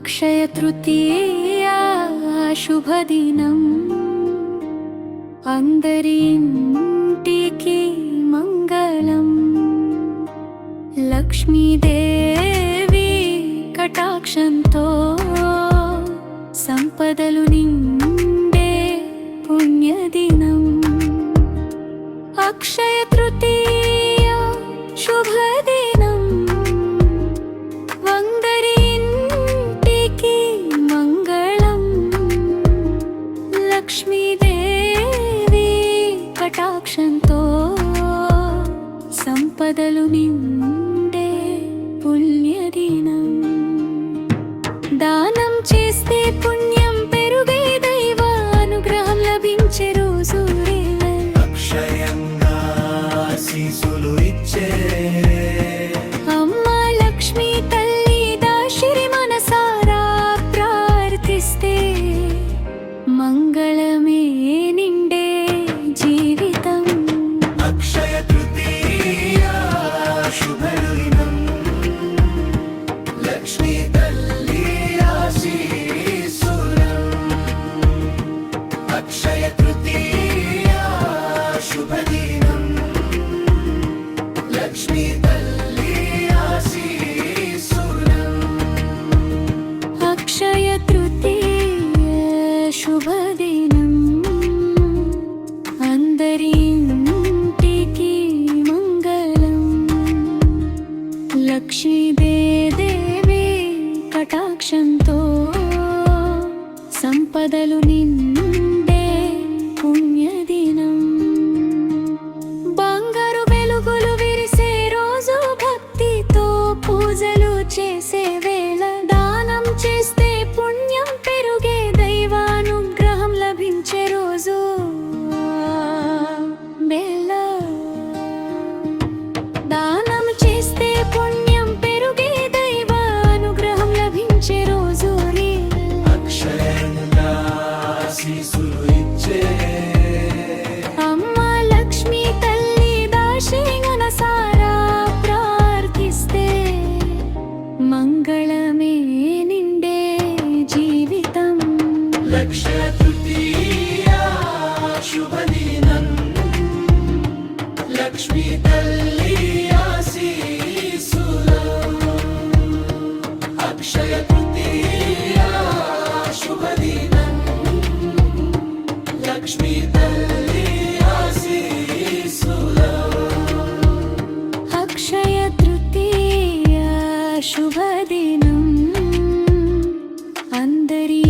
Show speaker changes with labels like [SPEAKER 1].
[SPEAKER 1] అక్షయ తృతీయ శుభదినం అందరి ఇంటికి మంగళం. లక్ష్మీదేవి కటాక్షంతో సంపదలు నిండే పుణ్యదినం. అక్షయ తృతీయ శుభదినం అందరి ఇంటికి మంగళం. లక్ష్మీదేవి కటాక్షంతో సంపదలు నిండే పుణ్యదినం. దానం చేస్తే పుణ్యం పెరుగే, దైవ అనుగ్రహం లభించే రోజు.
[SPEAKER 2] అక్షయంగా ఆశీస్సులు ఇచ్చే
[SPEAKER 1] అమ్మ లక్ష్మీ తల్లి దాశిరి మనసారా ప్రార్థిస్తే మంగళమే నిండే జీవితం.
[SPEAKER 2] అక్షయ తృతీయ శుభదినం లక్ష్మీ తల్లి ఆశీస్సులం. అక్షయ తృతీయ శుభదినం లక్ష్మీ తల్లి ఆశీస్సులం.
[SPEAKER 1] అక్షయ తృతీయ శుభదినం అందరి ఇంటికి మంగళం. లక్ష్మీదేవి కటాక్షంతో సంపదలు నిండే పుణ్యదినం. బంగారు వెలుగులు విరిసే రోజు, భక్తితో పూజలు చేసే వేళ. దానం చేస్తే పుణ్యం పెరుగే, దైవానుగ్రహం లభించే రోజు. వేళ దానం చేస్తే పుణ్యం పెరుగే, దైవానుగ్రహం లభించే రోజు.
[SPEAKER 2] అక్షయంగా ఆశీస్సులు ఇచ్చే
[SPEAKER 1] అమ్మ లక్ష్మీ తల్లి దాశిని మనసారా ప్రార్థిస్తే మంగళమే నిండే జీవితం.
[SPEAKER 2] లక్ష్య తృతీయ శుభదినం లక్ష్మీ తల్లి ఆశీస్సులం. అక్షయ తృతీయ శుభదినం లక్ష్మీ తల్లి ఆశీస్సులం.
[SPEAKER 1] అక్షయ తృతీయ శుభదినం అందరి